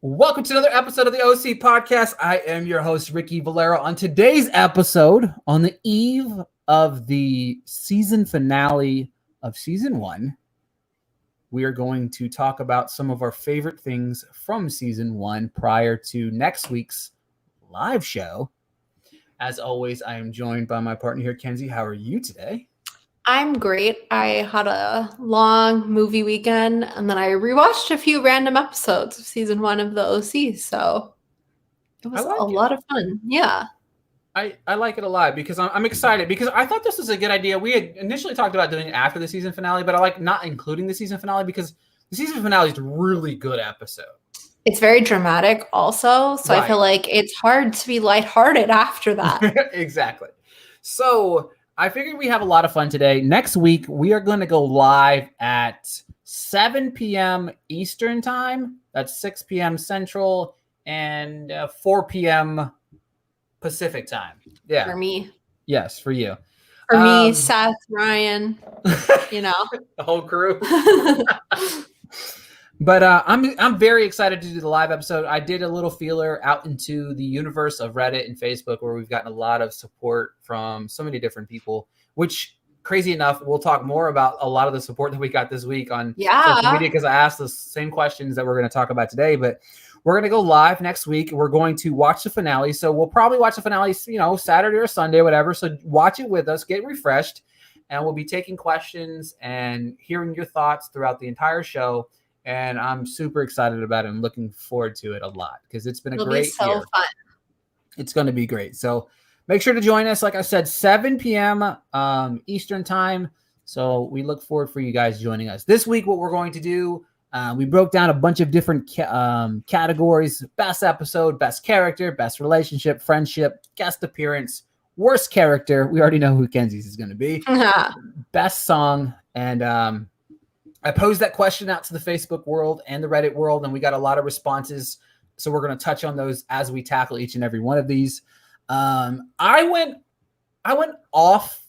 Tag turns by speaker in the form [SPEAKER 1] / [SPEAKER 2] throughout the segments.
[SPEAKER 1] Welcome to another episode of the OC Podcast. I am your host, Ricky Valero. On today's episode, on the eve of the season finale of season 1, we are going to talk about some of our favorite things from season 1 prior to next week's live show. As always, I am joined by my partner here, Kenzie. How are you today?
[SPEAKER 2] I'm great. I had a long movie weekend, and then I rewatched a few random episodes of season 1 of the OC, so it was a lot of fun. Yeah.
[SPEAKER 1] I like it a lot because I'm excited because I thought this was a good idea. We had initially talked about doing it after the season finale, but I like not including the season finale because the season finale is a really good episode.
[SPEAKER 2] It's very dramatic also, so right. I feel like it's hard to be lighthearted after that.
[SPEAKER 1] Exactly. So I figured we have a lot of fun today. Next week, we are going to go live at 7 p.m. Eastern time. That's 6 p.m. Central and 4 p.m. Pacific time. Yeah.
[SPEAKER 2] For me.
[SPEAKER 1] Yes, for you.
[SPEAKER 2] For me, Seth, Ryan,
[SPEAKER 1] the whole crew. But I'm very excited to do the live episode. I did a little feeler out into the universe of Reddit and Facebook where we've gotten a lot of support from so many different people, which, crazy enough, we'll talk more about a lot of the support that we got this week on social media because I asked the same questions that we're going to talk about today. But we're going to go live next week. We're going to watch the finale. So we'll probably watch the finale, Saturday or Sunday, whatever. So watch it with us, get refreshed, and we'll be taking questions and hearing your thoughts throughout the entire show. And I'm super excited about it and looking forward to it a lot because it's been a great year.
[SPEAKER 2] Fun.
[SPEAKER 1] It's going to be great. So make sure to join us. Like I said, 7 p.m. Eastern time. So we look forward for you guys joining us. This week, what we're going to do, we broke down a bunch of different categories: best episode, best character, best relationship, friendship, guest appearance, worst character. We already know who Kenzie's is going to be. Best song. And I posed that question out to the Facebook world and the Reddit world, and we got a lot of responses. So we're going to touch on those as we tackle each and every one of these. I went off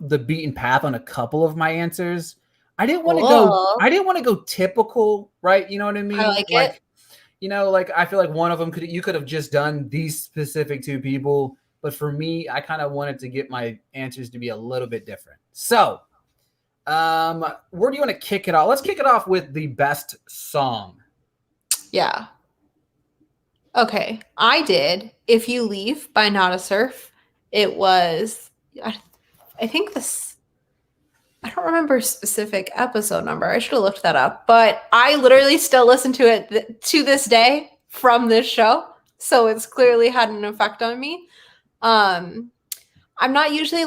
[SPEAKER 1] the beaten path on a couple of my answers. I didn't want to go typical, right? You know what I mean?
[SPEAKER 2] I like it.
[SPEAKER 1] I feel like one of them you could have just done these specific two people, but for me, I kind of wanted to get my answers to be a little bit different. So, where do you want to kick it off? Let's kick it off with the best song.
[SPEAKER 2] Yeah. Okay. I did If You Leave by Not a Surf. It was, I think I don't remember a specific episode number. I should have looked that up, but I literally still listen to it to this day from this show. So it's clearly had an effect on me. I'm not usually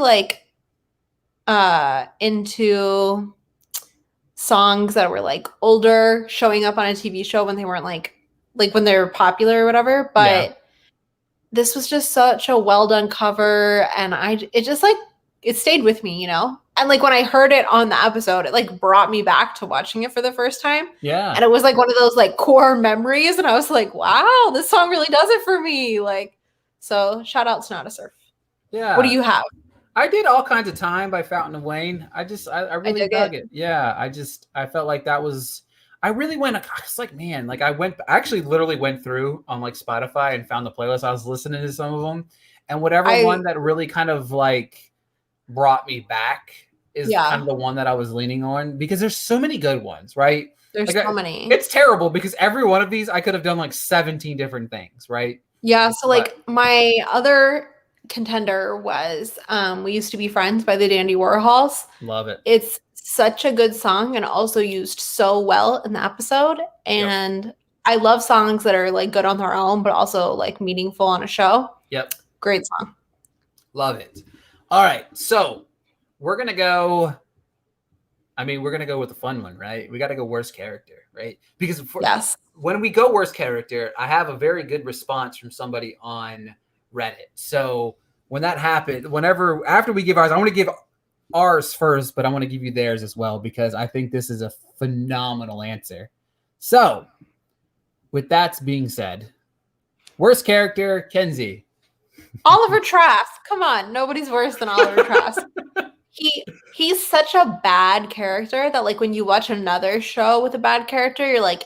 [SPEAKER 2] into songs that were like older showing up on a TV show when they weren't like when they were popular or whatever, but this was just such a well done cover, and it stayed with me, and like when I heard it on the episode, it like brought me back to watching it for the first time.
[SPEAKER 1] Yeah.
[SPEAKER 2] And it was like one of those like core memories, and I was like, wow, this song really does it for me. So shout out to Not a Surf.
[SPEAKER 1] Yeah.
[SPEAKER 2] What do you have?
[SPEAKER 1] I did All Kinds of Time by Fountain of Wayne. I really dug it. Yeah. I felt like that was, I really went, it's like, man, like I actually literally went through on like Spotify and found the playlist. I was listening to some of them, and whatever one that really kind of like brought me back is kind of the one that I was leaning on because there's so many good ones, right?
[SPEAKER 2] There's so many.
[SPEAKER 1] It's terrible because every one of these I could have done like 17 different things, right?
[SPEAKER 2] Yeah. So my other contender was We Used to Be Friends by the Dandy Warhols.
[SPEAKER 1] Love it.
[SPEAKER 2] It's such a good song and also used so well in the episode. And I love songs that are like good on their own, but also like meaningful on a show.
[SPEAKER 1] Yep.
[SPEAKER 2] Great song.
[SPEAKER 1] Love it. All right. So we're going to go with the fun one, right? We got to go worst character, right? Because when we go worst character, I have a very good response from somebody on Reddit. So when that happened, after we give ours, I want to give ours first, but I want to give you theirs as well because I think this is a phenomenal answer. So with that being said, worst character, Kenzie.
[SPEAKER 2] Oliver Trask. Come on. Nobody's worse than Oliver Trask. he's such a bad character that like when you watch another show with a bad character, you're like,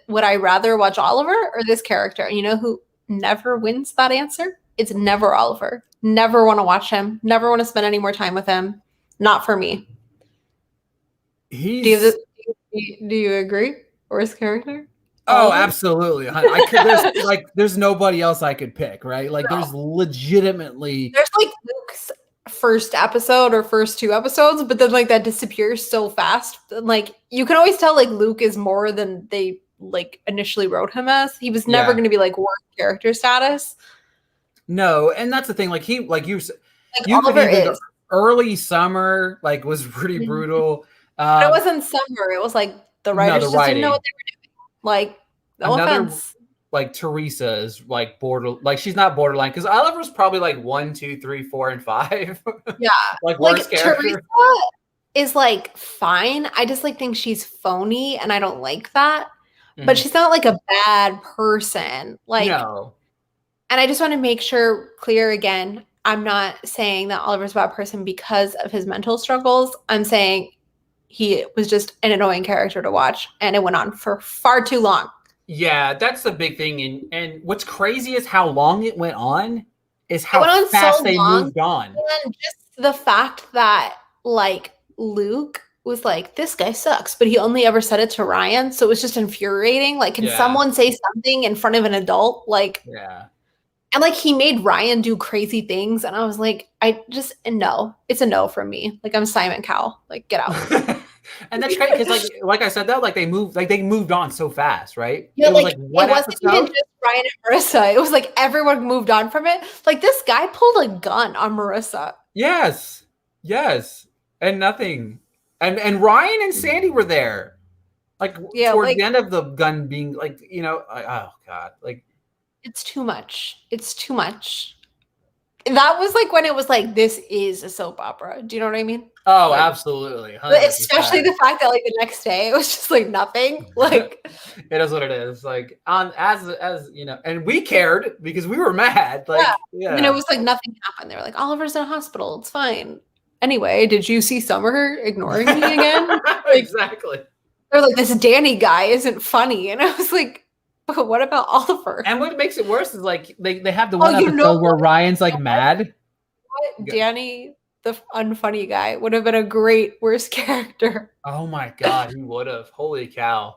[SPEAKER 2] would I rather watch Oliver or this character? And you know who never wins that answer? It's never Oliver. Never want to watch him. Never want to spend any more time with him. Not for me.
[SPEAKER 1] He's
[SPEAKER 2] Do you agree? Worst character?
[SPEAKER 1] Oh,
[SPEAKER 2] Oliver?
[SPEAKER 1] absolutely. There's nobody else I could pick, right? Like
[SPEAKER 2] No.
[SPEAKER 1] there's legitimately
[SPEAKER 2] There's like Luke's first episode or first 2 episodes, but then like that disappears so fast. Like you can always tell like Luke is more than they like initially wrote him as. He was never going to be like worst character status.
[SPEAKER 1] No, and that's the thing. Like you
[SPEAKER 2] Oliver is.
[SPEAKER 1] Early summer like was pretty brutal.
[SPEAKER 2] But it wasn't summer. It was like the writers just didn't know what they were doing. Like no offense.
[SPEAKER 1] Like Teresa is like she's not borderline because Oliver's probably like 1, 2, 3, 4, and 5.
[SPEAKER 2] Yeah,
[SPEAKER 1] like worst character.
[SPEAKER 2] Teresa is like fine. I just like think she's phony, and I don't like that. Mm-hmm. But she's not like a bad person. Like no. And I just want to make sure clear again. I'm not saying that Oliver's a bad person because of his mental struggles. I'm saying he was just an annoying character to watch, and it went on for far too long.
[SPEAKER 1] Yeah, that's the big thing. And what's crazy is how long it went on is how fast they moved on.
[SPEAKER 2] And just the fact that like Luke was like, this guy sucks, but he only ever said it to Ryan. So it was just infuriating. Like, can someone say something in front of an adult? Like,
[SPEAKER 1] yeah.
[SPEAKER 2] And like he made Ryan do crazy things. And I was like, no, it's a no from me. Like I'm Simon Cowell. Like, get out.
[SPEAKER 1] And that's great because, like I said, that they moved on so fast, right?
[SPEAKER 2] Yeah, it wasn't even just Ryan and Marissa. It was like everyone moved on from it. Like this guy pulled a gun on Marissa.
[SPEAKER 1] Yes, and nothing. And Ryan and Sandy were there, towards the end of the gun being oh god, like
[SPEAKER 2] it's too much. It's too much. That was like when it was like, this is a soap opera. Do you know what I mean?
[SPEAKER 1] Oh, absolutely. 100%.
[SPEAKER 2] Especially the fact that like the next day it was just like nothing. Like
[SPEAKER 1] it is what it is. Like as and we cared because we were mad. Like
[SPEAKER 2] yeah. And it was like nothing happened. They were like, Oliver's in a hospital. It's fine. Anyway, did you see Summer ignoring me again?
[SPEAKER 1] Exactly.
[SPEAKER 2] They're like, this Danny guy isn't funny. And I was like, but what about Oliver?
[SPEAKER 1] And what makes it worse is like they have the one episode where Ryan's like mad.
[SPEAKER 2] Danny, the unfunny guy, would have been a great worst character.
[SPEAKER 1] Oh my god, he would have. Holy cow.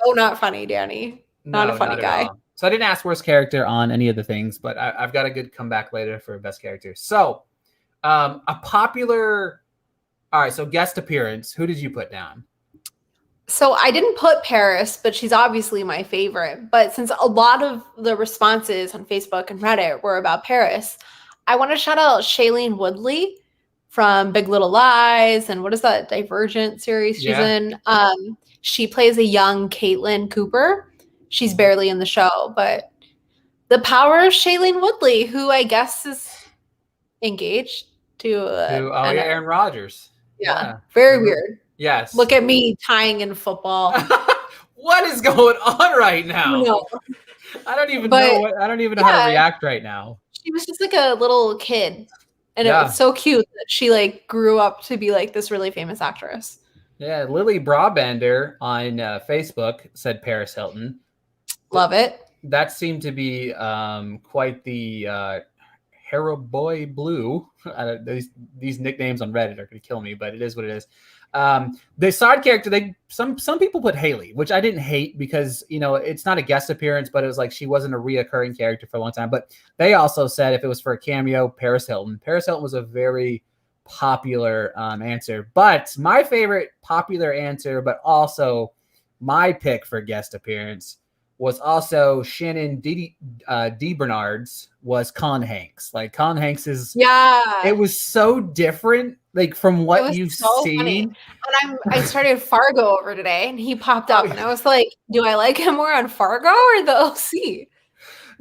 [SPEAKER 2] So not funny, Danny. Not a funny guy.
[SPEAKER 1] So I didn't ask worst character on any of the things, but I've got a good comeback later for best character. So a popular so guest appearance, who did you put down?
[SPEAKER 2] So I didn't put Paris, but she's obviously my favorite. But since a lot of the responses on Facebook and Reddit were about Paris, I want to shout out Shailene Woodley from Big Little Lies and what is that Divergent series she's in? She plays a young Caitlin Cooper. She's barely in the show, but the power of Shailene Woodley, who I guess is engaged to
[SPEAKER 1] Aaron Rodgers.
[SPEAKER 2] Yeah. Very weird.
[SPEAKER 1] Yes.
[SPEAKER 2] Look at me tying in football.
[SPEAKER 1] What is going on right now?
[SPEAKER 2] No.
[SPEAKER 1] I don't even know. I don't even know how to react right now.
[SPEAKER 2] She was just like a little kid, and it was so cute that she like grew up to be like this really famous actress.
[SPEAKER 1] Yeah, Lily Brabender on Facebook said Paris Hilton.
[SPEAKER 2] Love it.
[SPEAKER 1] That seemed to be quite the Hero Boy Blue. These nicknames on Reddit are going to kill me, but it is what it is. The side character, some people put Haley, which I didn't hate because it's not a guest appearance, but it was like she wasn't a reoccurring character for a long time. But they also said if it was for a cameo, Paris Hilton. Paris Hilton was a very popular answer. But my favorite popular answer, but also my pick for guest appearance, was also Shannon D. Bernard's was Colin Hanks. Like Colin Hanks is it was so different like from what you've seen.
[SPEAKER 2] Funny. And I started Fargo over today and he popped up and I was like, do I like him more on Fargo or the OC?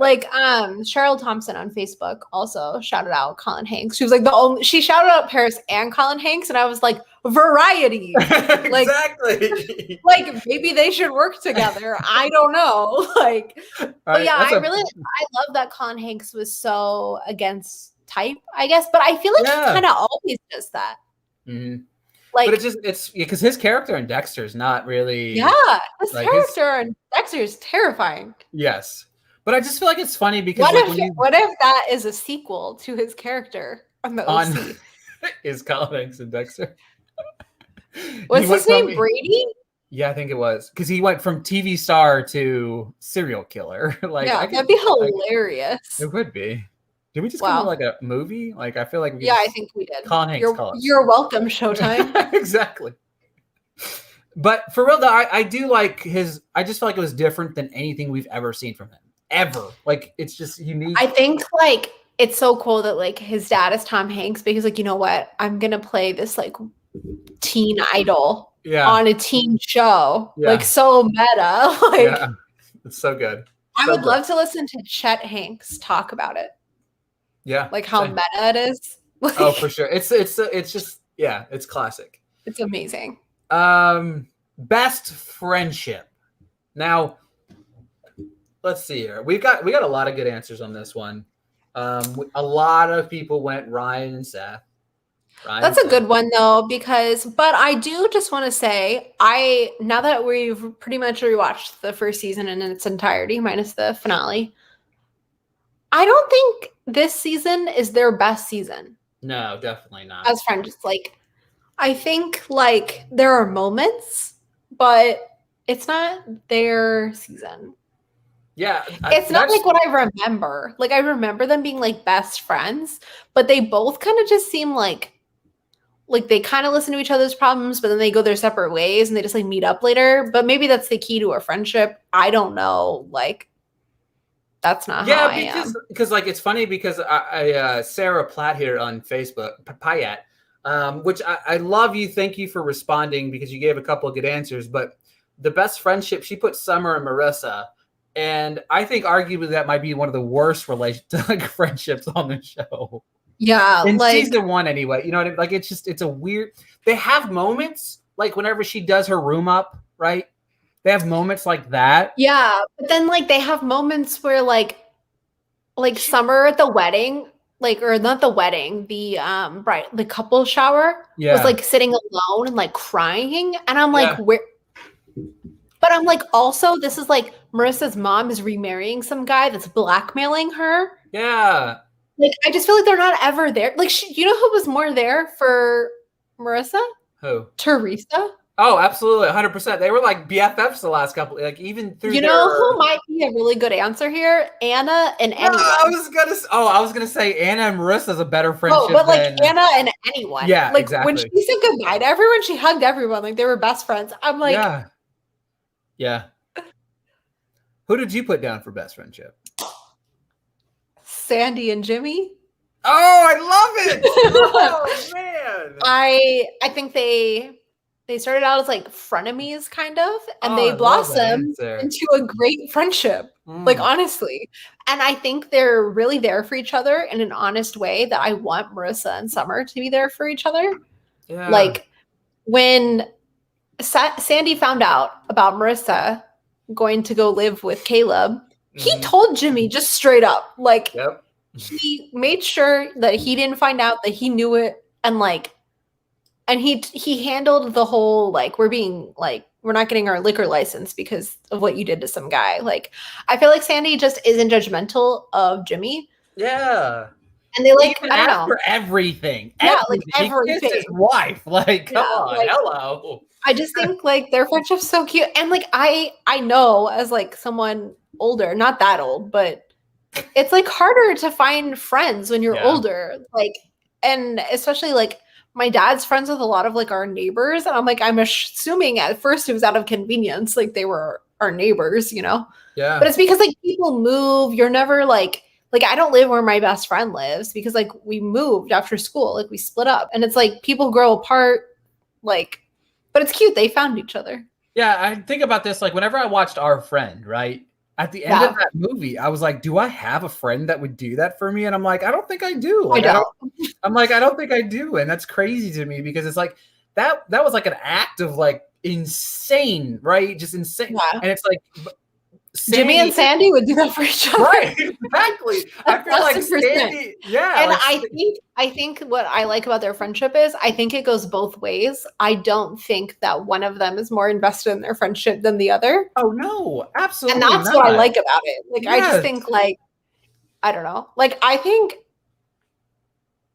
[SPEAKER 2] Like Cheryl Thompson on Facebook also shouted out Colin Hanks. She was like she shouted out Paris and Colin Hanks and I was like, variety. Like,
[SPEAKER 1] exactly.
[SPEAKER 2] Like maybe they should work together. I don't know. Like but yeah, I love that Colin Hanks was so against type, I guess. But I feel like he kind of always does that.
[SPEAKER 1] Mm-hmm.
[SPEAKER 2] Like,
[SPEAKER 1] but it's because his character in Dexter is not really.
[SPEAKER 2] Yeah, his
[SPEAKER 1] like
[SPEAKER 2] character in Dexter is terrifying.
[SPEAKER 1] Yes, but I just feel like it's funny because like
[SPEAKER 2] what if that is a sequel to his character on the
[SPEAKER 1] on
[SPEAKER 2] OC?
[SPEAKER 1] his comics in Dexter.
[SPEAKER 2] What's his name? Brady?
[SPEAKER 1] Yeah, I think it was because he went from TV star to serial killer. Like,
[SPEAKER 2] yeah, that'd be hilarious.
[SPEAKER 1] It would be. Did we just come to like a movie? Like, I feel like we.
[SPEAKER 2] Yeah, I think we did.
[SPEAKER 1] Colin Hanks,
[SPEAKER 2] you're welcome, Showtime.
[SPEAKER 1] Exactly. But for real though, I do like his. I just feel like it was different than anything we've ever seen from him. Ever. Like, it's just unique.
[SPEAKER 2] I think like it's so cool that like his dad is Tom Hanks because like, you know what? I'm gonna play this like teen idol on a teen show. Yeah. Like so meta. Like,
[SPEAKER 1] yeah. It's so good.
[SPEAKER 2] I would love to listen to Chet Hanks talk about it.
[SPEAKER 1] Yeah.
[SPEAKER 2] Like how meta it is. Like,
[SPEAKER 1] oh, for sure. It's just, yeah, it's classic.
[SPEAKER 2] It's amazing.
[SPEAKER 1] Best friendship. Now, let's see here. We got a lot of good answers on this one. A lot of people went Ryan and Seth.
[SPEAKER 2] That's a good one though, but I do just want to say, now that we've pretty much rewatched the first season in its entirety, minus the finale, I don't think this season is their best season.
[SPEAKER 1] No, definitely not.
[SPEAKER 2] As friends, like, I think like there are moments, but it's not their season.
[SPEAKER 1] Yeah.
[SPEAKER 2] It's not like what I remember. Like, I remember them being like best friends, but they both kind of just seem like they kind of listen to each other's problems, but then they go their separate ways and they just like meet up later. But maybe that's the key to a friendship. I don't know. Like, that's not how I am.
[SPEAKER 1] Because like, it's funny because I Sarah Platt here on Facebook, Payat, which I love you. Thank you for responding because you gave a couple of good answers. But the best friendship, she put Summer and Marissa. And I think arguably that might be one of the worst friendships on the show.
[SPEAKER 2] Yeah,
[SPEAKER 1] in season 1 anyway. You know what I mean? Like, it's a weird. They have moments like whenever she does her room up, right? They have moments like that.
[SPEAKER 2] Yeah, but then like they have moments where like Summer at the wedding, like, or not the wedding, the couple shower was like sitting alone and like crying, and I'm like, where? But I'm like, also, this is like Marissa's mom is remarrying some guy that's blackmailing her.
[SPEAKER 1] Yeah.
[SPEAKER 2] Like, I just feel like they're not ever there. Like, you know who was more there for Marissa?
[SPEAKER 1] Who?
[SPEAKER 2] Teresa.
[SPEAKER 1] Oh, absolutely. 100%. They were like BFFs the last couple, like even through
[SPEAKER 2] know who might be a really good answer here? Anna and anyone.
[SPEAKER 1] I was going to say Anna and Marissa is a better friendship.
[SPEAKER 2] Oh, but like Anna and anyone.
[SPEAKER 1] Yeah,
[SPEAKER 2] like,
[SPEAKER 1] exactly.
[SPEAKER 2] When she said goodbye to everyone, she hugged everyone. Like, they were best friends. I'm like.
[SPEAKER 1] Yeah. Who did you put down for best friendship?
[SPEAKER 2] Sandy and Jimmy.
[SPEAKER 1] Oh, I love it. Oh, man.
[SPEAKER 2] I think they started out as like frenemies kind of, and they blossomed into a great friendship. Like, honestly. And I think they're really there for each other in an honest way that I want Marissa and Summer to be there for each other. Yeah. Like, when Sandy found out about Marissa going to go live with Caleb, he told Jimmy just straight up, like, he made sure that he didn't find out, that he knew it, and like, and he handled the whole, like, we're not getting our liquor license because of what you did to some guy. Like, I feel like Sandy just isn't judgmental of Jimmy.
[SPEAKER 1] Yeah.
[SPEAKER 2] And they like, I don't know.
[SPEAKER 1] For everything.
[SPEAKER 2] Yeah, like everything.
[SPEAKER 1] He kissed his wife. Like, come on, like, hello.
[SPEAKER 2] I just think like their friendship's so cute. And like, I know as like someone older, not that old, but it's like harder to find friends when you're older. Like, and especially like my dad's friends with a lot of like our neighbors. And I'm like, I'm assuming at first it was out of convenience. Like, they were our neighbors, you know?
[SPEAKER 1] Yeah.
[SPEAKER 2] But it's because like people move. You're never like I don't live where my best friend lives because like we moved after school, like we split up, and it's like people grow apart, like, but it's cute. They found each other. Yeah.
[SPEAKER 1] I think about this. Like, whenever I watched Our Friend, right? At the end of that movie, I was like, do I have a friend that would do that for me? And I'm like, I don't think I do. Like, I don't think I do. And that's crazy to me because it's like, that was like an act of like insane, right? Just insane. Yeah. And it's like,
[SPEAKER 2] Jimmy and Sandy would do that for each other.
[SPEAKER 1] Right, exactly. I feel like
[SPEAKER 2] 1000%.
[SPEAKER 1] Sandy, yeah.
[SPEAKER 2] And
[SPEAKER 1] like,
[SPEAKER 2] I think what I like about their friendship is I think it goes both ways. I don't think that one of them is more invested in their friendship than the other.
[SPEAKER 1] oh no, absolutely
[SPEAKER 2] And that's
[SPEAKER 1] not.
[SPEAKER 2] what I like about it. Like, I just
[SPEAKER 1] Yes.
[SPEAKER 2] think, like, I don't know. Like, I think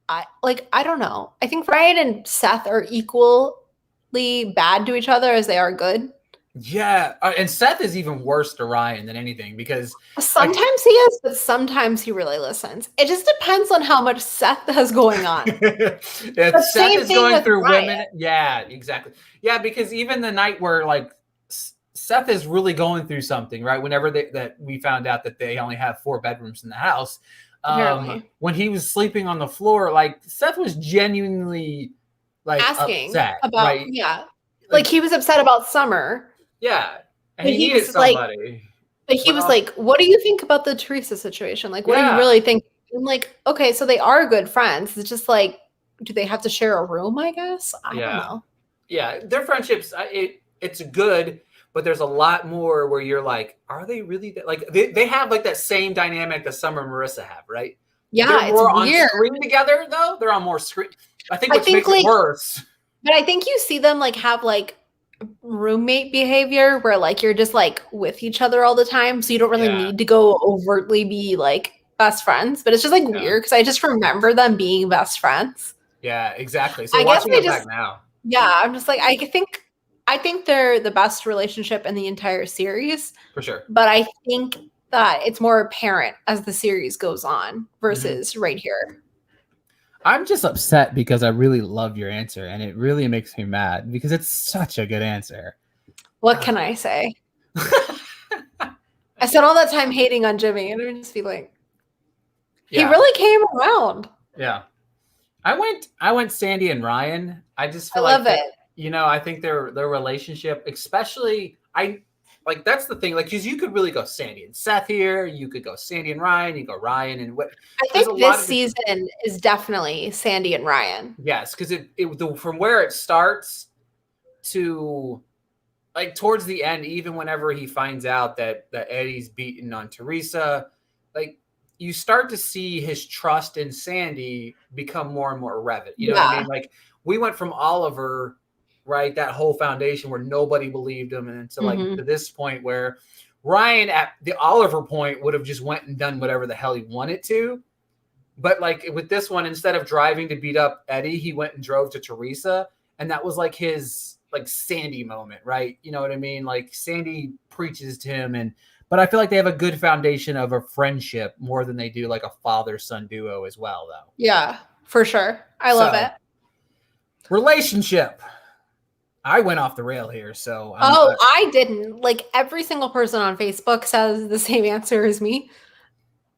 [SPEAKER 2] I don't know. I think Ryan and Seth are equally bad to each other as they are good.
[SPEAKER 1] Yeah, and Seth is even worse to Ryan than anything because
[SPEAKER 2] Sometimes he is, but sometimes he really listens. It just depends on how much Seth has going on.
[SPEAKER 1] yeah, Seth is going through
[SPEAKER 2] Ryan.
[SPEAKER 1] women. Yeah, exactly. Yeah, because even the night where like Seth is really going through something, right? Whenever that we found out that they only have 4 bedrooms in the house, when he was sleeping on the floor, like Seth was genuinely like
[SPEAKER 2] asking
[SPEAKER 1] upset,
[SPEAKER 2] about
[SPEAKER 1] right?
[SPEAKER 2] Like he was upset about Summer.
[SPEAKER 1] Yeah, and he needed somebody.
[SPEAKER 2] But he was like, "What do you think about the Teresa situation? Like, what do you really think?" I'm like, "Okay, so they are good friends. It's just like, do they have to share a room? I guess I don't know."
[SPEAKER 1] Yeah, their friendships, it's good, but there's a lot more where you're like, are they really like they have like that same dynamic that Summer and Marissa have, right?
[SPEAKER 2] Yeah,
[SPEAKER 1] they're more
[SPEAKER 2] it's weird.
[SPEAKER 1] on screen together though. They're on more screen. I think which makes it worse.
[SPEAKER 2] But I think you see them like have like roommate behavior where like you're just like with each other all the time, so you don't really need to go overtly be like best friends, but it's just like weird because I just remember them being best friends.
[SPEAKER 1] Yeah, exactly. So
[SPEAKER 2] I
[SPEAKER 1] watching it back now,
[SPEAKER 2] I'm just like I think they're the best relationship in the entire series
[SPEAKER 1] for sure,
[SPEAKER 2] but I think that it's more apparent as the series goes on versus right here.
[SPEAKER 1] I'm just upset because I really love your answer and it really makes me mad because it's such a good answer.
[SPEAKER 2] What can I say? I spent all that time hating on Jimmy and I'm just feeling he really came around.
[SPEAKER 1] Yeah. I went Sandy and Ryan. I just feel
[SPEAKER 2] love it.
[SPEAKER 1] You know, I think their relationship, especially like that's the thing, like because you could really go Sandy and Seth here, you could go Sandy and Ryan, you go Ryan and what
[SPEAKER 2] I think this season is definitely Sandy and Ryan.
[SPEAKER 1] Yes, because from where it starts to like towards the end, even whenever he finds out that Eddie's beaten on Teresa, like you start to see his trust in Sandy become more and more irrelevant. You know what I mean? Like we went from Oliver, right? That whole foundation where nobody believed him. And so like to this point where Ryan at the Oliver point would have just went and done whatever the hell he wanted to. But like with this one, instead of driving to beat up Eddie, he went and drove to Teresa. And that was like his like Sandy moment, right? You know what I mean? Like Sandy preaches to him but I feel like they have a good foundation of a friendship more than they do like a father-son duo as well, though.
[SPEAKER 2] Yeah, for sure. I love it.
[SPEAKER 1] Relationship. I went off the rail here, so.
[SPEAKER 2] I didn't. Like every single person on Facebook says the same answer as me.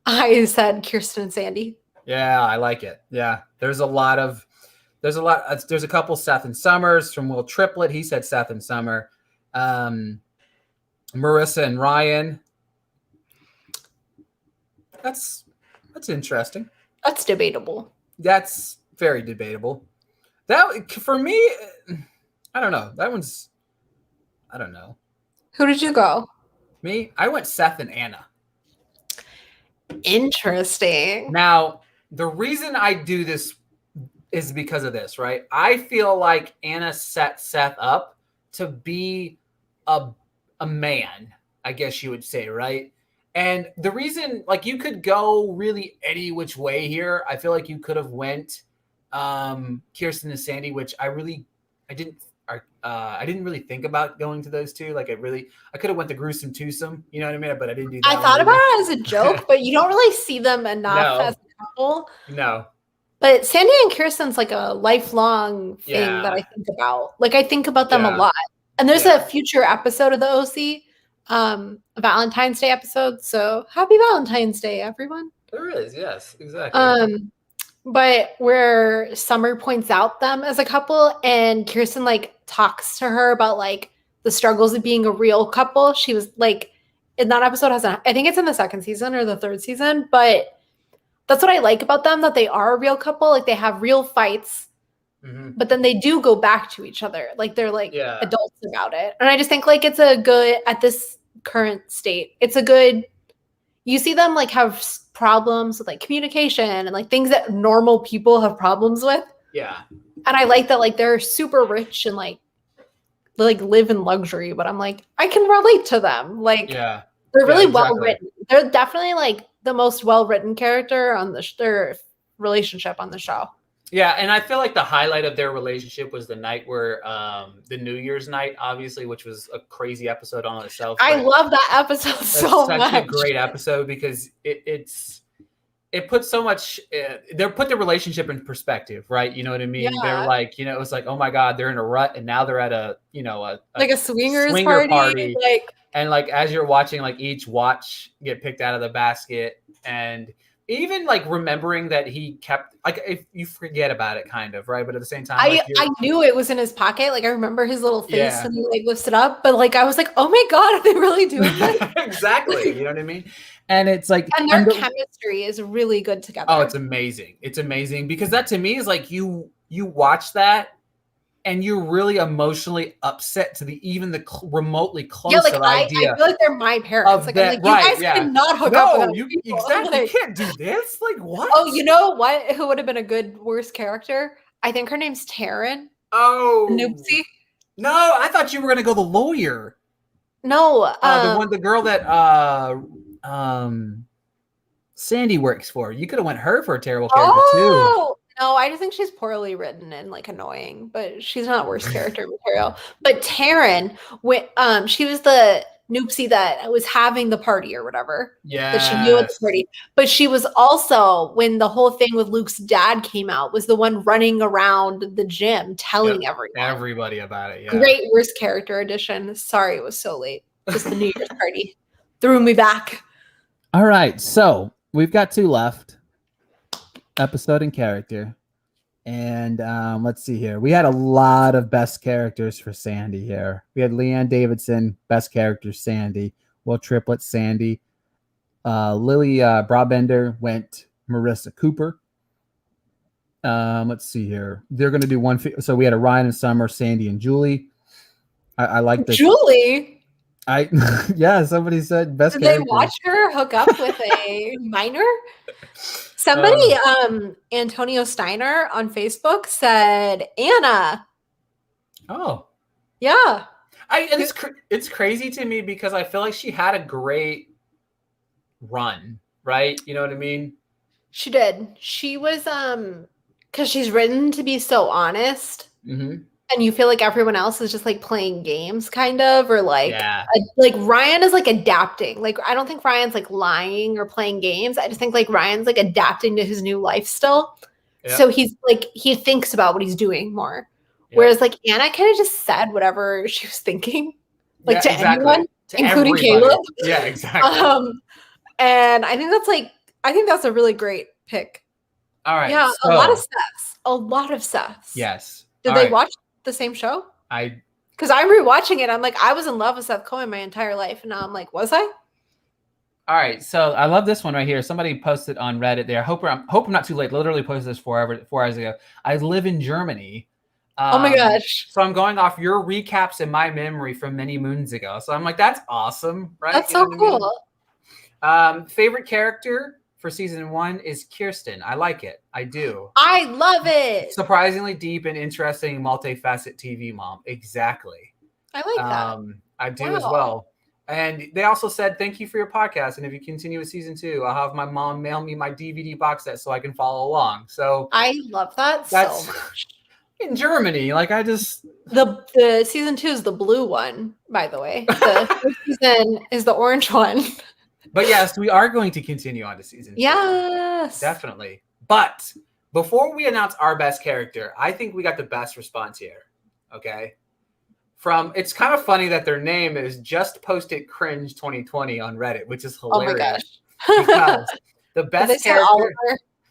[SPEAKER 2] I said Kirsten and Sandy.
[SPEAKER 1] Yeah, I like it. Yeah, there's a couple Seth and Summers from Will Triplett. He said Seth and Summer. Marissa and Ryan. That's interesting.
[SPEAKER 2] That's debatable.
[SPEAKER 1] That's very debatable. That for me, I don't know. That one's, I don't know.
[SPEAKER 2] Who did you go?
[SPEAKER 1] Me? I went Seth and Anna.
[SPEAKER 2] Interesting.
[SPEAKER 1] Now, the reason I do this is because of this, right? I feel like Anna set Seth up to be a man, I guess you would say, right? And the reason, like, you could go really any which way here. I feel like you could have went Kirsten and Sandy, which I didn't really think about going to those two. Like, I could have went to Gruesome Twosome, you know what I mean? But I didn't do that.
[SPEAKER 2] I thought about it as a joke, but you don't really see them enough as a couple.
[SPEAKER 1] No.
[SPEAKER 2] But Sandy and Kirsten's like a lifelong thing that I think about. Like, I think about them a lot. And there's a future episode of the OC, a Valentine's Day episode. So happy Valentine's Day, everyone.
[SPEAKER 1] There is, yes, exactly.
[SPEAKER 2] But where Summer points out them as a couple and Kirsten like talks to her about like the struggles of being a real couple. She was like, in that episode I think it's in the second season or the third season, but that's what I like about them, that they are a real couple. Like they have real fights, but then they do go back to each other. Like they're like adults about it. And I just think like it's a good, at this current state. It's a good, you see them like have problems with like communication and like things that normal people have problems with.
[SPEAKER 1] Yeah.
[SPEAKER 2] And I like that like they're super rich and like live in luxury, but I'm like, I can relate to them. Like
[SPEAKER 1] Yeah.
[SPEAKER 2] they're really
[SPEAKER 1] exactly.
[SPEAKER 2] well written. They're definitely like the most well written character on their relationship on the show.
[SPEAKER 1] Yeah, and I feel like the highlight of their relationship was the night where the New Year's night, obviously, which was a crazy episode on itself.
[SPEAKER 2] I love that episode so much.
[SPEAKER 1] It's such a great episode because it puts so much. They put the relationship in perspective, right? You know what I mean?
[SPEAKER 2] Yeah.
[SPEAKER 1] They're like, it was like, oh my god, they're in a rut, and now they're at a
[SPEAKER 2] swingers
[SPEAKER 1] swinger
[SPEAKER 2] party. Like,
[SPEAKER 1] and like as you're watching, like each watch get picked out of the basket, and even like remembering that he kept, like, if you forget about it kind of, right, but at the same time,
[SPEAKER 2] I knew it was in his pocket. Like I remember his little face and he like lifts it up, but like I was like, oh my god, are they really doing that?
[SPEAKER 1] Exactly. You know what I mean? And it's like,
[SPEAKER 2] and their chemistry is really good together.
[SPEAKER 1] Oh, it's amazing. It's amazing because that to me is like you watch that and you're really emotionally upset to even the remotely close idea.
[SPEAKER 2] I feel like they're my parents. Like, I'm like, you guys cannot hook up with
[SPEAKER 1] you exactly. You can't do this. Like, what?
[SPEAKER 2] Oh, you know what? Who would have been a good worst character? I think her name's Taryn.
[SPEAKER 1] Oh,
[SPEAKER 2] Noopsie.
[SPEAKER 1] No, I thought you were gonna go the lawyer.
[SPEAKER 2] No,
[SPEAKER 1] the girl that Sandy works for. You could have went her for a terrible character too.
[SPEAKER 2] No, I just think she's poorly written and like annoying, but she's not worst character material. But Taryn, she was the Noopsie that was having the party or whatever.
[SPEAKER 1] Yeah.
[SPEAKER 2] That she knew at the party. But she was also, when the whole thing with Luke's dad came out, was the one running around the gym telling
[SPEAKER 1] everybody about it. Yeah.
[SPEAKER 2] Great worst character edition. Sorry it was so late. Just the New Year's party threw me back.
[SPEAKER 1] All right. So we've got 2 left. Episode and character. And let's see here. We had a lot of best characters for Sandy here. We had Leanne Davidson, best character Sandy. Will Triplett, Sandy. Lily Brabender went Marissa Cooper. Let's see here. They're going to do one. So we had a Ryan and Summer, Sandy and Julie. I like this.
[SPEAKER 2] Julie?
[SPEAKER 1] Somebody said best
[SPEAKER 2] Did
[SPEAKER 1] character.
[SPEAKER 2] They watch her hook up with a minor? Somebody, Antonio Steiner on Facebook said Anna.
[SPEAKER 1] Oh,
[SPEAKER 2] yeah.
[SPEAKER 1] And it's crazy to me because I feel like she had a great run, right? You know what I mean?
[SPEAKER 2] She did. She was because she's written to be so honest.
[SPEAKER 1] Mm-hmm.
[SPEAKER 2] And you feel like everyone else is just like playing games kind of, or like, like Ryan is like adapting. Like, I don't think Ryan's like lying or playing games. I just think like Ryan's like adapting to his new life still. Yeah. So he's like, he thinks about what he's doing more. Yeah. Whereas like Anna kind of just said whatever she was thinking, like to anyone, including everybody. Caleb.
[SPEAKER 1] Yeah, exactly.
[SPEAKER 2] And I think that's a really great pick.
[SPEAKER 1] All right.
[SPEAKER 2] Yeah. So, a lot of Seths.
[SPEAKER 1] Yes.
[SPEAKER 2] Did they watch the same show? Because I'm rewatching it. I'm like, I was in love with Seth Cohen my entire life, and now I'm like, was I?
[SPEAKER 1] All right, so I love this one right here. Somebody posted on Reddit there. Hope I'm not too late. Literally posted this 4 hours ago. I live in Germany.
[SPEAKER 2] Oh my gosh!
[SPEAKER 1] So I'm going off your recaps in my memory from many moons ago. So I'm like, that's awesome, right?
[SPEAKER 2] That's so cool.
[SPEAKER 1] I mean? Favorite character for season 1 is Kirsten. I like it. I do.
[SPEAKER 2] I love it.
[SPEAKER 1] Surprisingly deep and interesting, multifaceted TV mom. Exactly.
[SPEAKER 2] I like that.
[SPEAKER 1] I do as well. And they also said, thank you for your podcast. And if you continue with season 2, I'll have my mom mail me my DVD box set so I can follow along. So
[SPEAKER 2] I love that so much.
[SPEAKER 1] In Germany, like I just
[SPEAKER 2] the season 2 is the blue one, by the way. The first season is the orange one.
[SPEAKER 1] But yes, we are going to continue on to season 2.
[SPEAKER 2] Yes.
[SPEAKER 1] Definitely. But before we announce our best character, I think we got the best response here. Okay. It's kind of funny that their name is Just Posted Cringe 2020 on Reddit, which is hilarious. Oh my gosh. Because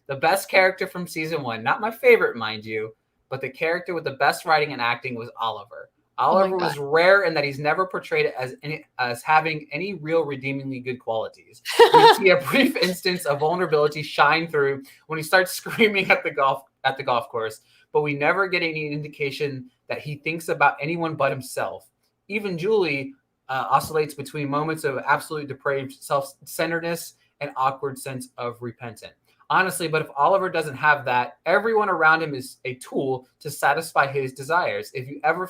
[SPEAKER 1] the best character from season 1, not my favorite, mind you, but the character with the best writing and acting was Oliver. Oliver was rare in that he's never portrayed as having any real redeemingly good qualities. We see a brief instance of vulnerability shine through when he starts screaming at the golf course, but we never get any indication that he thinks about anyone but himself. Even Julie oscillates between moments of absolute depraved self-centeredness and awkward sense of repentance. Honestly, but if Oliver doesn't have that, everyone around him is a tool to satisfy his desires. If you ever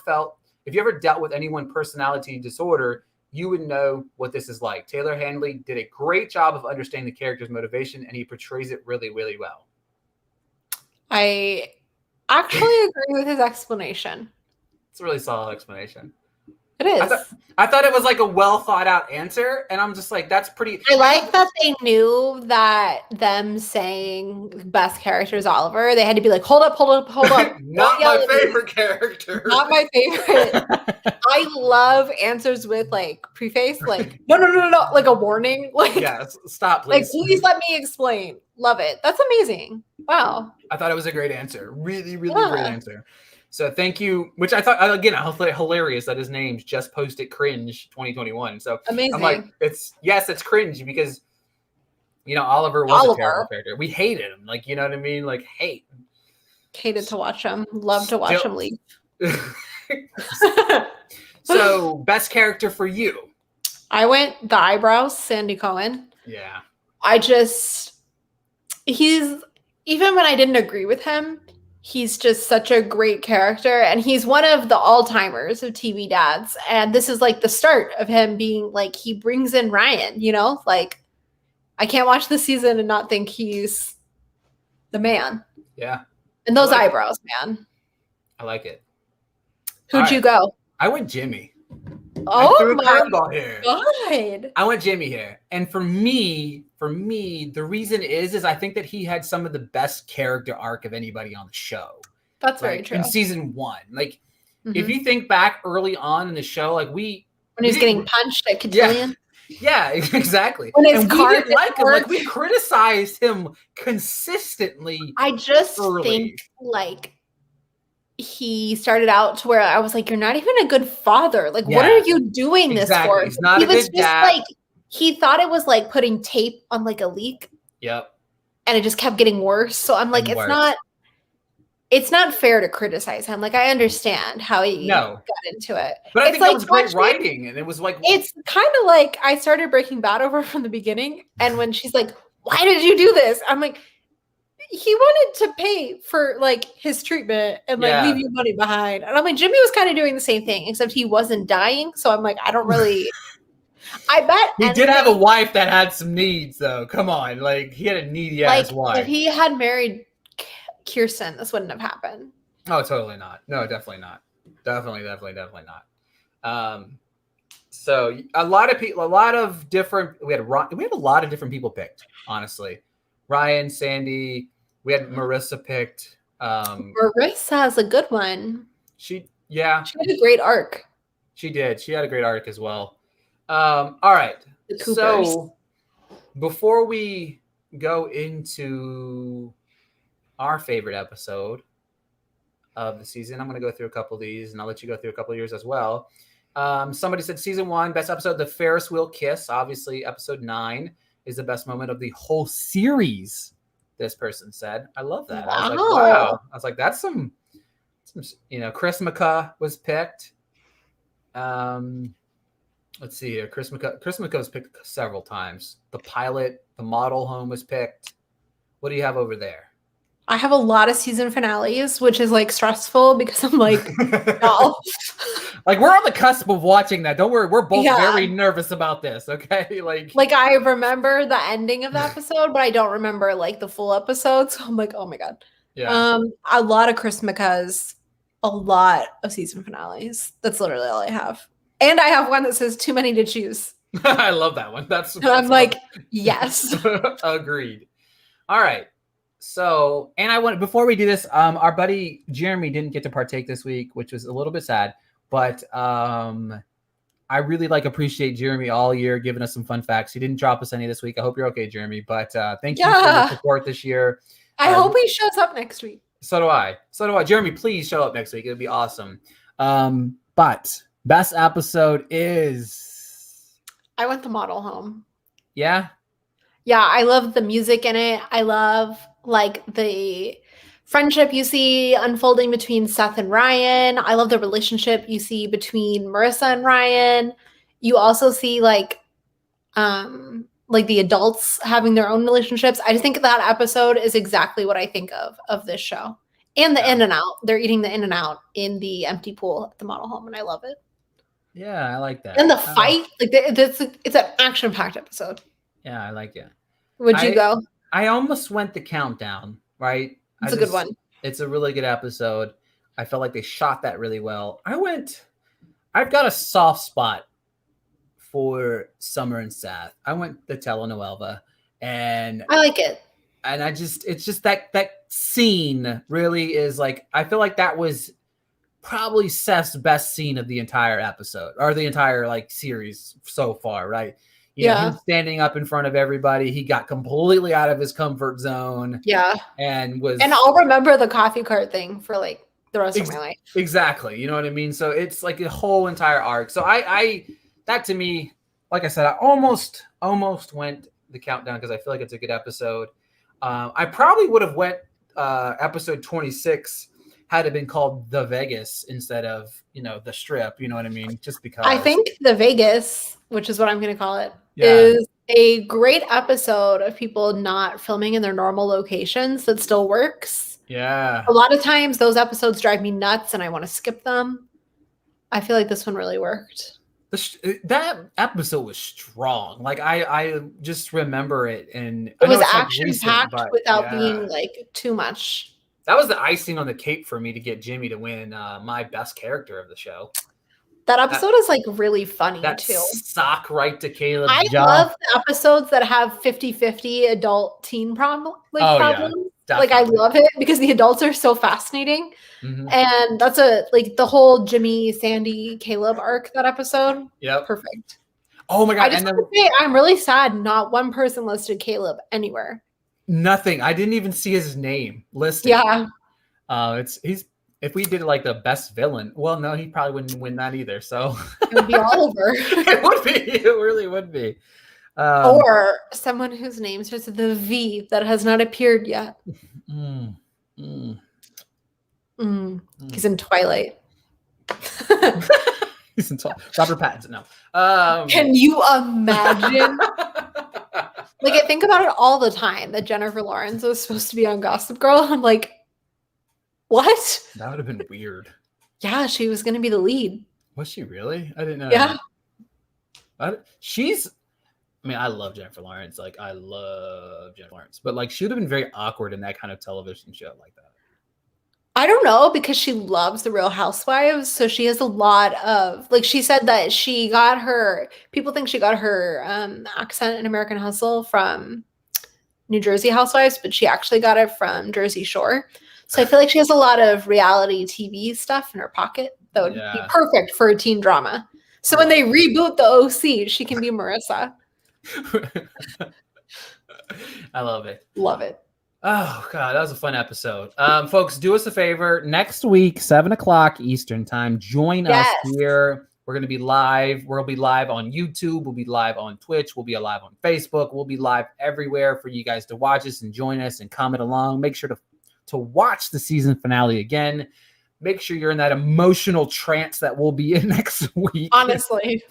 [SPEAKER 1] dealt with anyone personality disorder, you would know what this is like. Taylor Handley did a great job of understanding the character's motivation, and he portrays it really, really well.
[SPEAKER 2] I actually agree with his explanation.
[SPEAKER 1] It's a really solid explanation.
[SPEAKER 2] It is.
[SPEAKER 1] I thought it was like a well thought out answer, and I'm just like, that's pretty.
[SPEAKER 2] I like that they knew that them saying best character is Oliver, they had to be like, hold up.
[SPEAKER 1] Not my favorite character.
[SPEAKER 2] Not my favorite. I love answers with like preface, like no, like a warning. Like
[SPEAKER 1] yes, stop, please.
[SPEAKER 2] Like please let me explain. Love it. That's amazing. Wow.
[SPEAKER 1] I thought it was a great answer. Really, really great answer. So thank you, which I thought, again, I thought hilarious that his name's Just Post It Cringe 2021. So
[SPEAKER 2] amazing.
[SPEAKER 1] I'm like, it's cringe because, Oliver was a terrible character. We hated him. Like, you know what I mean? Like, hated
[SPEAKER 2] to watch him. Love to watch him leave.
[SPEAKER 1] So best character for you?
[SPEAKER 2] I went the eyebrows, Sandy Cohen.
[SPEAKER 1] Yeah.
[SPEAKER 2] He's, even when I didn't agree with him, he's just such a great character, and he's one of the all-timers of TV dads. And this is like the start of him being like, he brings in Ryan, like I can't watch this season and not think he's the man.
[SPEAKER 1] Yeah.
[SPEAKER 2] And those eyebrows, man.
[SPEAKER 1] I like it.
[SPEAKER 2] Who'd you go?
[SPEAKER 1] I went Jimmy.
[SPEAKER 2] Oh my
[SPEAKER 1] God. I went Jimmy here. And for me, the reason is I think that he had some of the best character arc of anybody on the show.
[SPEAKER 2] That's very true.
[SPEAKER 1] In season 1. Like, if you think back early on in the show, like when
[SPEAKER 2] he was getting punched at Cotillion.
[SPEAKER 1] Yeah, exactly.
[SPEAKER 2] When his car
[SPEAKER 1] didn't like him. Like, we criticized him consistently.
[SPEAKER 2] I just think like he started out to where I was like, you're not even a good father. Like, what are you doing this for?
[SPEAKER 1] He's not a good dad.
[SPEAKER 2] Like, he thought it was like putting tape on like a leak.
[SPEAKER 1] Yep.
[SPEAKER 2] And it just kept getting worse. So I'm like, it's not fair to criticize him. Like, I understand how he got into it.
[SPEAKER 1] But I think that was great writing. And it was like,
[SPEAKER 2] it's kind of like I started Breaking Bad over from the beginning. And when she's like, why did you do this? I'm like, he wanted to pay for like his treatment and like leave you money behind. And I'm like, Jimmy was kind of doing the same thing, except he wasn't dying. So I'm like, I don't really. I bet
[SPEAKER 1] he did have a wife that had some needs, though. Come on, like he had a needy ass wife.
[SPEAKER 2] If he had married Kirsten, this wouldn't have happened.
[SPEAKER 1] Oh, totally not. No, definitely not. Definitely not. So a lot of people, we had a lot of different people picked. Honestly, Ryan, Sandy. We had Marissa picked.
[SPEAKER 2] Marissa's a good one.
[SPEAKER 1] She had
[SPEAKER 2] a great arc.
[SPEAKER 1] She did. She had a great arc as well. All right. So before we go into our favorite episode of the season, I'm going to go through a couple of these, and I'll let you go through a couple of yours as well. Somebody said season 1, best episode, the Ferris wheel kiss. Obviously, episode 9 is the best moment of the whole series. This person said, I love that. I was like, wow. I was like, that's some Chris McCaw was picked. Let's see here. Chris McCaw was picked several times. The pilot, the model home was picked. What do you have over there?
[SPEAKER 2] I have a lot of season finales, which is like stressful because I'm like, no.
[SPEAKER 1] Like we're on the cusp of watching that. Don't worry, we're both very nervous about this. Okay, like
[SPEAKER 2] I remember the ending of the episode, but I don't remember like the full episode. So I'm like, oh my god.
[SPEAKER 1] Yeah.
[SPEAKER 2] A lot of Chris McCaw's, a lot of season finales. That's literally all I have, and I have one that says too many to choose.
[SPEAKER 1] I love that one.
[SPEAKER 2] I'm like, yes.
[SPEAKER 1] Agreed. All right. So, and before we do this, our buddy Jeremy didn't get to partake this week, which was a little bit sad. But I really appreciate Jeremy all year giving us some fun facts. He didn't drop us any this week. I hope you're okay, Jeremy. But thank you for your support this year.
[SPEAKER 2] I hope he shows up next week.
[SPEAKER 1] So do I. Jeremy, please show up next week. It'd be awesome. But best episode is...
[SPEAKER 2] I went to Model Home.
[SPEAKER 1] Yeah?
[SPEAKER 2] Yeah, I love the music in it. I love the friendship you see unfolding between Seth and Ryan. I love the relationship you see between Marissa and Ryan. You also see like the adults having their own relationships. I just think that episode is exactly what I think of this show. And the In and Out. They're eating the In and Out in the empty pool at the model home, and I love it.
[SPEAKER 1] Yeah, I like that.
[SPEAKER 2] And the fight, it's an action-packed episode.
[SPEAKER 1] Yeah, I like it.
[SPEAKER 2] Would you go?
[SPEAKER 1] I almost went the countdown, right?
[SPEAKER 2] It's a good one.
[SPEAKER 1] It's a really good episode. I felt like they shot that really well. I've got a soft spot for Summer and Seth. I went the telenovela, and
[SPEAKER 2] I like it.
[SPEAKER 1] And it's just that scene really is like, I feel like that was probably Seth's best scene of the entire episode, or the entire like series so far, right? You know, him standing up in front of everybody. He got completely out of his comfort zone.
[SPEAKER 2] Yeah.
[SPEAKER 1] And
[SPEAKER 2] I'll remember the coffee cart thing for like the rest of my life.
[SPEAKER 1] Exactly. You know what I mean? So it's like a whole entire arc. So I that to me, like I said, I almost went the countdown because I feel like it's a good episode. I probably would have went episode 26 had it been called The Vegas instead of, The Strip. You know what I mean? Just because.
[SPEAKER 2] I think The Vegas, which is what I'm going to call it, is a great episode of people not filming in their normal locations that still works.
[SPEAKER 1] Yeah.
[SPEAKER 2] A lot of times those episodes drive me nuts and I want to skip them. I feel like this one really worked.
[SPEAKER 1] That episode was strong. Like I just remember it, and
[SPEAKER 2] it was action packed without being like too much.
[SPEAKER 1] That was the icing on the cake for me to get Jimmy to win my best character of the show.
[SPEAKER 2] That episode is like really funny too.
[SPEAKER 1] Sock right to Caleb.
[SPEAKER 2] I love the episodes that have 50-50 adult teen problems.
[SPEAKER 1] Yeah,
[SPEAKER 2] like I love it because the adults are so fascinating.
[SPEAKER 1] Mm-hmm.
[SPEAKER 2] And that's the whole Jimmy, Sandy, Caleb arc, that episode.
[SPEAKER 1] Yep.
[SPEAKER 2] Perfect.
[SPEAKER 1] Oh my God.
[SPEAKER 2] I just want to say, I'm really sad not one person listed Caleb anywhere.
[SPEAKER 1] Nothing. I didn't even see his name listed.
[SPEAKER 2] Yeah.
[SPEAKER 1] If we did like the best villain, well, no, he probably wouldn't win that either. So
[SPEAKER 2] it would be all over.
[SPEAKER 1] It would be. It really would be.
[SPEAKER 2] Or someone whose name starts with the V that has not appeared yet. He's in Twilight.
[SPEAKER 1] He's in Robert Pattinson. No.
[SPEAKER 2] Can you imagine? Like, I think about it all the time that Jennifer Lawrence was supposed to be on Gossip Girl. I'm like, what?
[SPEAKER 1] That would have been weird.
[SPEAKER 2] Yeah, she was going to be the lead.
[SPEAKER 1] Was she really? I didn't know.
[SPEAKER 2] Yeah.
[SPEAKER 1] I love Jennifer Lawrence. Like, I love Jennifer Lawrence. But, like, she would have been very awkward in that kind of television show like that.
[SPEAKER 2] I don't know, because she loves The Real Housewives. So she has a lot of, like, she said that people think she got her accent in American Hustle from New Jersey Housewives, but she actually got it from Jersey Shore. So I feel like she has a lot of reality TV stuff in her pocket that would be perfect for a teen drama. So when they reboot the OC, she can be Marissa.
[SPEAKER 1] I love it.
[SPEAKER 2] Love it.
[SPEAKER 1] Oh, God, that was a fun episode. Folks, do us a favor. Next week, 7:00 Eastern time, join us here. We're going to be live. We'll be live on YouTube. We'll be live on Twitch. We'll be live on Facebook. We'll be live everywhere for you guys to watch us and join us and comment along. Make sure to watch the season finale again. Make sure you're in that emotional trance that we'll be in next week.
[SPEAKER 2] Honestly.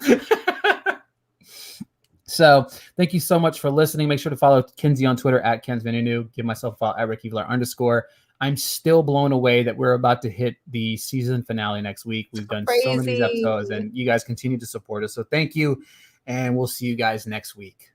[SPEAKER 1] So thank you so much for listening. Make sure to follow Kenzie on Twitter at KensVanunu. Give myself a follow at @RickyVlar_. I'm still blown away that we're about to hit the season finale next week. We've done so many episodes, and you guys continue to support us. So thank you, and we'll see you guys next week.